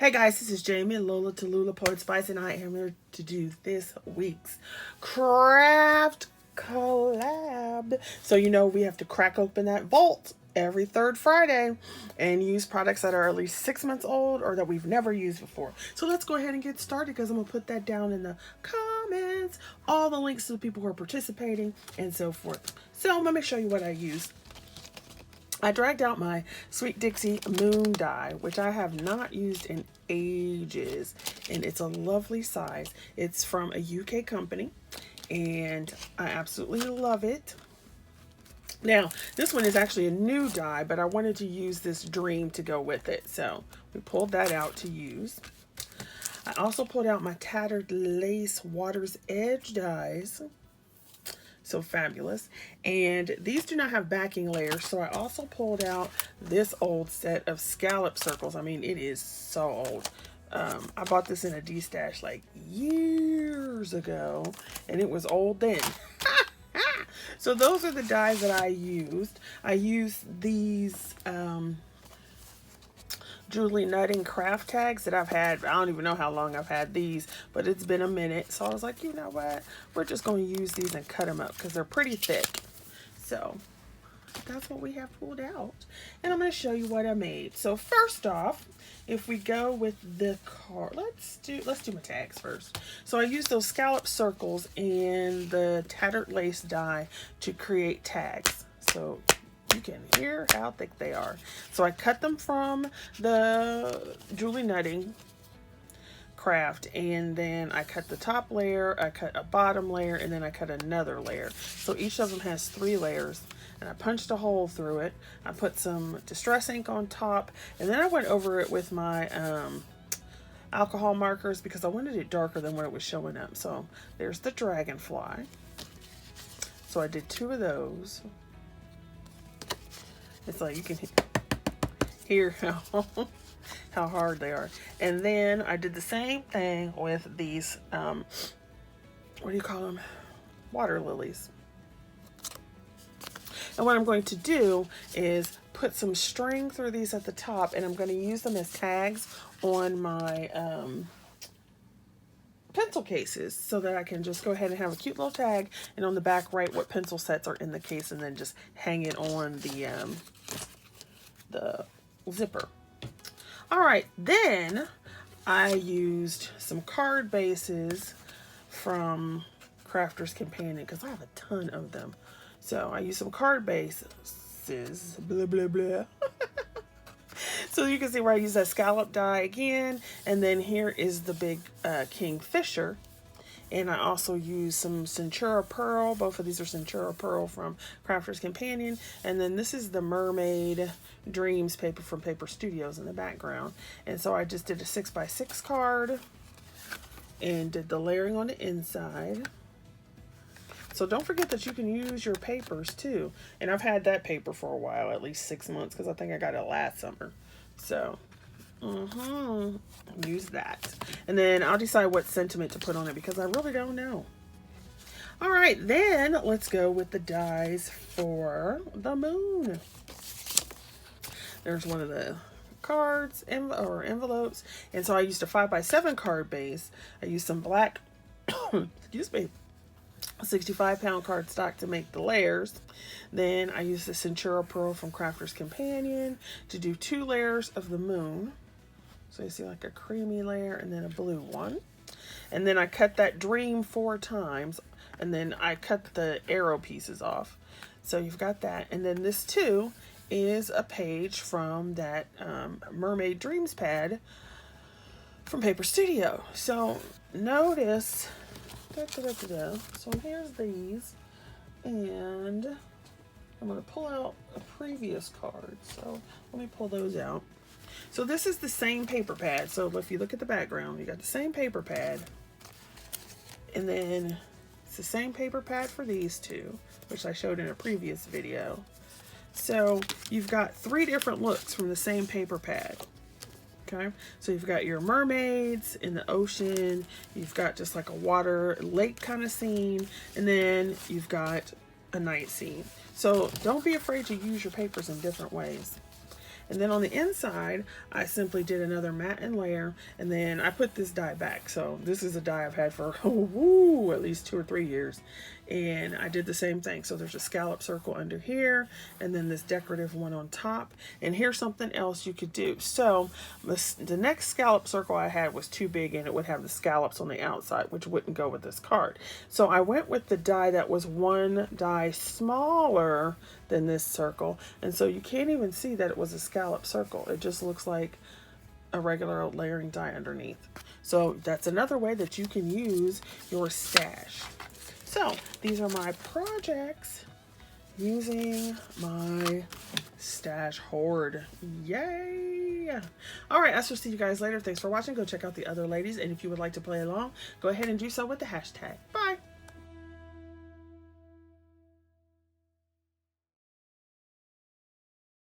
Hey guys, this is Jamie and Lola Tallulah Poetspice, and I am here to do this week's craft collab. So you know we have to crack open that vault every third Friday and use products that are at least 6 months old or that we've never used before. So let's go ahead and get started because I'm going to put that down in the comments. All the links to the people who are participating and so forth. So let me show you what I used. I dragged out my Sweet Dixie Moon die, which I have not used in ages, and it's a lovely size. It's from a UK company, and I absolutely love it. Now, this one is actually a new die, but I wanted to use this dream to go with it, so we pulled that out to use. I also pulled out my Tattered Lace Water's Edge dies. So fabulous. And these do not have backing layers, so I also pulled out this old set of scallop circles. I mean, it is so old. I bought this in a D-stash like years ago, and it was old then. So those are the dies that I used. I used these Julie Nutting craft tags that I've had. I don't even know how long I've had these, but it's been a minute. So I was like, you know what? We're just going to use these and cut them up because they're pretty thick. So that's what we have pulled out. And I'm going to show you what I made. So first off, if we go with the card, let's do my tags first. So I used those scallop circles in the Tattered Lace die to create tags. So you can hear how thick they are. So I cut them from the Julie Nutting craft, and then I cut the top layer, I cut a bottom layer, and then I cut another layer. So each of them has 3 layers, and I punched a hole through it. I put some distress ink on top, and then I went over it with my alcohol markers because I wanted it darker than what it was showing up. So there's the dragonfly. So I did 2 of those. It's like you can hear how hard they are. And then I did the same thing with these, what do you call them? Water lilies. And what I'm going to do is put some string through these at the top, and I'm going to use them as tags on my pencil cases so that I can just go ahead and have a cute little tag, and on the back write what pencil sets are in the case, and then just hang it on the zipper. All right, then I used some card bases from Crafter's Companion because I have a ton of them. So I used some card bases, blah, blah, blah. So you can see where I use that scallop die again. And then here is the big kingfisher. And I also use some Centura Pearl. Both of these are Centura Pearl from Crafter's Companion. And then this is the Mermaid Dreams paper from Paper Studios in the background. And so I just did a 6x6 card and did the layering on the inside. So don't forget that you can use your papers too. And I've had that paper for a while, at least 6 months, because I think I got it last summer. So use that. And then I'll decide what sentiment to put on it because I really don't know. All right, then let's go with the dies for the moon. There's one of the cards or envelopes. And so I used a 5x7 card base. I used some black, excuse me, 65-pound cardstock to make the layers. Then I used the Centura Pearl from Crafter's Companion to do 2 layers of the moon. So you see like a creamy layer and then a blue one. And then I cut that dream 4 times, and then I cut the arrow pieces off. So you've got that. And then this too is a page from that Mermaid Dreams pad from Paper Studio. So notice, so here's these, and I'm going to pull out a previous card. So let me pull those out. So this is the same paper pad. So if you look at the background, you got the same paper pad. And then it's the same paper pad for these 2, which I showed in a previous video. So you've got 3 different looks from the same paper pad. Okay, so you've got your mermaids in the ocean. You've got just like a water lake kind of scene. And then you've got a night scene. So don't be afraid to use your papers in different ways. And then on the inside, I simply did another matte and layer, and then I put this die back. So this is a die I've had for at least 2 or 3 years. And I did the same thing. So there's a scallop circle under here, and then this decorative one on top. And here's something else you could do. So the next scallop circle I had was too big, and it would have the scallops on the outside, which wouldn't go with this card. So I went with the die that was one die smaller than this circle. And so you can't even see that it was a scallop circle. It just looks like a regular old layering die underneath. So that's another way that you can use your stash. So these are my projects using my stash hoard. Yay! All right, I shall see you guys later. Thanks for watching. Go check out the other ladies. And if you would like to play along, go ahead and do so with the hashtag. Bye.